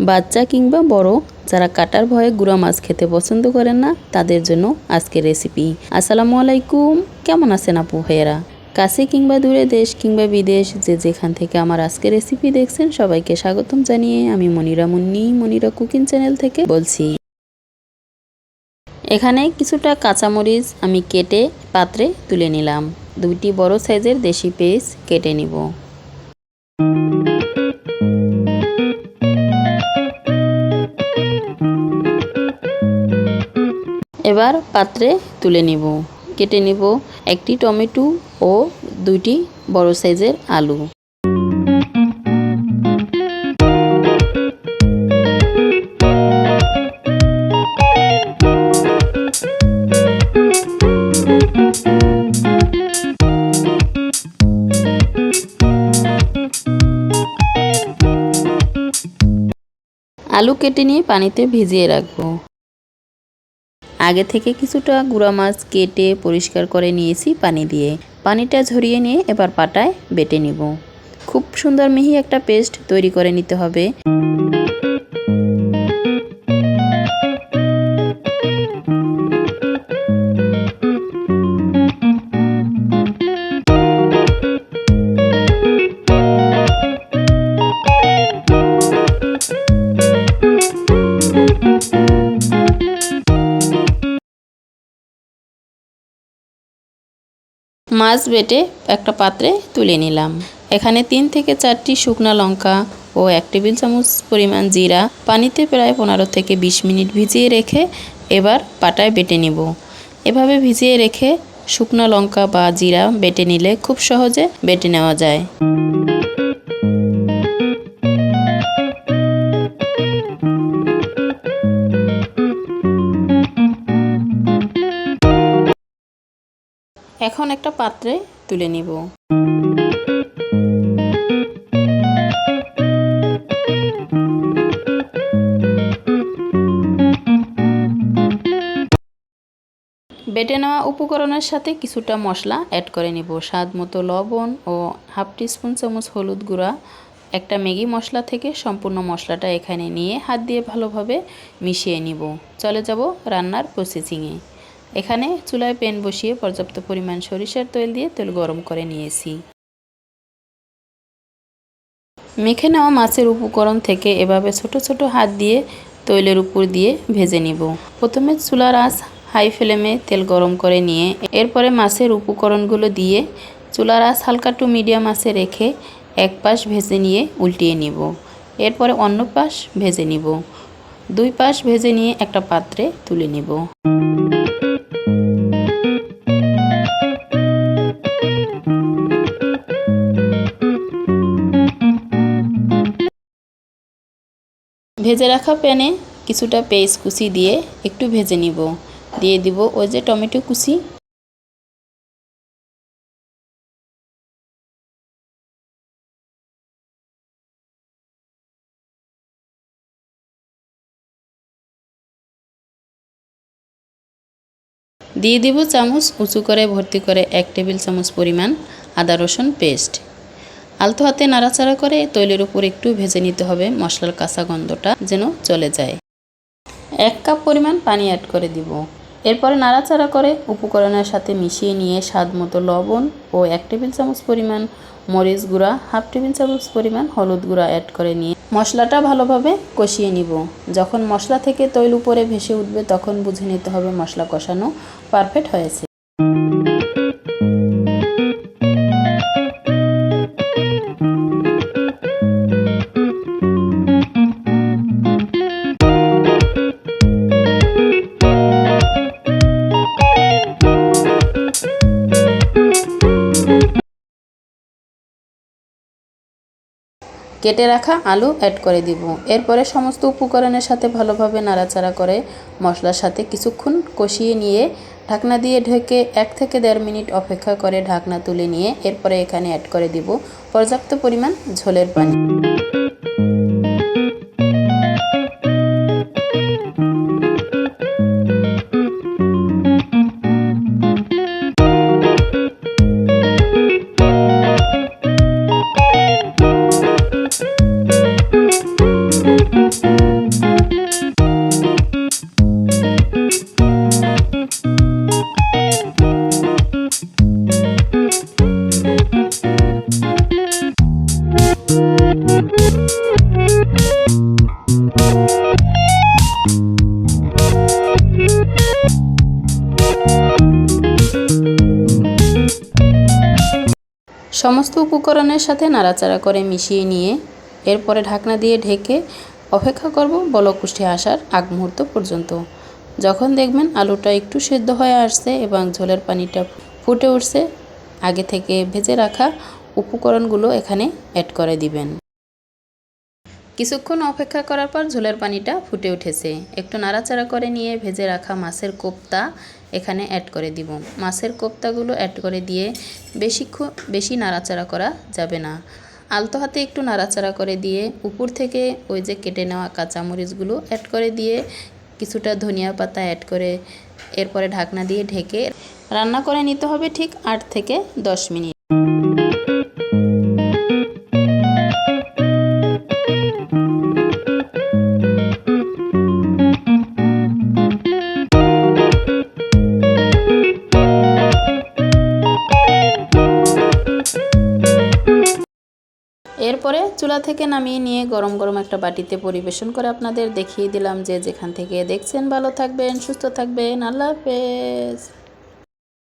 বাচ্চা কিংবা বড় যারা কাটার ভয়ে গুঁড়া মাছ খেতে পছন্দ করেন না তাদের জন্য আজকের রেসিপি। আসসালামু আলাইকুম, কেমন আছেন আপু ভাইয়েরা? কাছে কিংবা দূরে, দেশ কিংবা বিদেশ, যে যেখান থেকে আমার আজকের রেসিপি দেখছেন সবাইকে স্বাগতম জানিয়ে আমি মনিরা কুকিং চ্যানেল থেকে বলছি। এখানে কিছুটা কাঁচামরিচ আমি কেটে পাত্রে তুলে নিলাম। 2টি বড় সাইজের দেশি পেঁয়াজ কেটে নিব। এবার পাত্রে তুলে নিব। কেটে নিব 1টি টমেটো ও 2টি বড় সাইজের আলু। আলু কেটে নিয়ে পানিতে ভিজিয়ে রাখবো। আগে থেকে কিছুটা গুঁড়া মাছ কেটে পরিষ্কার করে নিয়েছি পানি দিয়ে। পানিটা ঝরিয়ে নিয়ে এবার পাটায় বেটে নিব। খুব সুন্দর মিহি একটা পেস্ট তৈরি করে নিতে হবে। মাছ বেটে একটা পাত্রে তুলে নিলাম। এখানে 3 থেকে 4টি শুকনো লঙ্কা ও 1 টেবিল চামচ পরিমাণ জিরা পানিতে প্রায় 15 থেকে 20 মিনিট ভিজিয়ে রেখে এবার পাটায় বেটে নিব। এভাবে ভিজিয়ে রেখে শুকনো লঙ্কা বা জিরা বেটে নিলে খুব সহজে বেটে নেওয়া যায়। এখন একটা পাত্রে তুলে নিব। বেটে নেওয়া উপকরণের সাথে কিছুটা মশলা অ্যাড করে নিব। স্বাদ মতো লবণ ও হাফ টিস্পুন চামচ হলুদ গুঁড়া। একটা ম্যাগি মশলা থেকে সম্পূর্ণ মশলাটা এখানে নিয়ে হাত দিয়ে ভালোভাবে মিশিয়ে নিব। চলে যাব রান্নার প্রসেসিংয়ে। এখানে চুলায় প্যান বসিয়ে পর্যাপ্ত পরিমাণ সরিষার তেল দিয়ে তেল গরম করে নিয়েছি। মেখে নেওয়া মাছের উপকরণ থেকে এভাবে ছোট ছোট হাত দিয়ে তেলের উপর দিয়ে ভেজে নিব। প্রথমে চুলার আঁচ হাই ফ্লেমে তেল গরম করে নিয়ে এরপরে মাছের উপকরণগুলো দিয়ে চুলার আঁচ হালকা টু মিডিয়াম আঁচে রেখে এক পাশ ভেজে নিয়ে উল্টিয়ে নিব। এরপরে অন্য পাশ ভেজে নিব। 2 পাশ ভেজে নিয়ে একটা পাত্রে তুলে নিব। ভেজে রাখা প্যানে কিছুটা পেঁয়াজ কুচি দিয়ে একটু ভেজে নিব। দিয়ে দিব ওই যে টমেটো কুচি। দিয়ে দিব চামচ উঁচু করে ভর্তি করে 1 টেবিল চামচ পরিমাণ আদা রসুন পেস্ট। আলতো হাতে নাড়াচাড়া করে তৈলের উপর একটু ভেজে নিতে হবে, মশলার কাঁচা গন্ধটা যেন চলে যায়। 1 কাপ পরিমাণ পানি অ্যাড করে দিব। এরপরে নাড়াচাড়া করে উপকরণের সাথে মিশিয়ে নিয়ে স্বাদ মতো লবণ ও 1 টেবিল চামচ পরিমাণ মরিচ গুঁড়া, হাফ টেবিল চামচ পরিমাণ হলুদ গুঁড়া অ্যাড করে নিয়ে মশলাটা ভালোভাবে কষিয়ে নিব। যখন মশলা থেকে তৈল উপরে ভেসে উঠবে তখন বুঝে নিতে হবে মশলা কষানো পারফেক্ট হয়েছে। কেটে রাখা আলু অ্যাড করে দিব। এরপরে সমস্ত উপকরণের সাথে ভালোভাবে নাড়াচাড়া করে মশলার সাথে কিছুক্ষণ কষিয়ে নিয়ে ঢাকনা দিয়ে ঢেকে 1 থেকে 1.5 মিনিট অপেক্ষা করে ঢাকনা তুলে নিয়ে এরপরে এখানে অ্যাড করে দিব পর্যাপ্ত পরিমাণ ঝোলের পানি। কেটে সমস্ত উপকরণের সাথে নাড়াচাড়া করে মিশিয়ে নিয়ে এরপরে ঢাকনা দিয়ে ঢেকে অপেক্ষা করব বলক উঠে আসার আগ মুহূর্ত পর্যন্ত। যখন দেখবেন আলুটা একটু সেদ্ধ হয়ে আসছে এবং ঝোলের পানিটা ফুটে উঠছে, আগে থেকে ভেজে রাখা উপকরণগুলো এখানে অ্যাড করে দিবেন। কিছুক্ষণ অপেক্ষা করার পর ঝোলের পানিটা ফুটে উঠেছে। একটু নাড়াচাড়া করে নিয়ে ভেজে রাখা মাছের কোপ্তা এখানে অ্যাড করে দিব। মাছের কোপ্তাগুলো অ্যাড করে দিয়ে বেশি নাড়াচাড়া করা যাবে না। আলতো হাতে একটু নাড়াচাড়া করে দিয়ে উপর থেকে ওই যে কেটে নেওয়া কাঁচামরিচগুলো অ্যাড করে দিয়ে কিছুটা ধনিয়া পাতা অ্যাড করে এরপরে ঢাকনা দিয়ে ঢেকে রান্না করে নিতে হবে ঠিক 8 থেকে 10 মিনিট। এরপরে চুলা থেকে নামিয়ে নিয়ে গরম গরম একটা বাটিতে পরিবেশন করে আপনাদের দেখিয়ে দিলাম। যে যেখান থেকে দেখছেন ভালো থাকবেন, সুস্থ থাকবেন। আল্লাহ হাফেজ।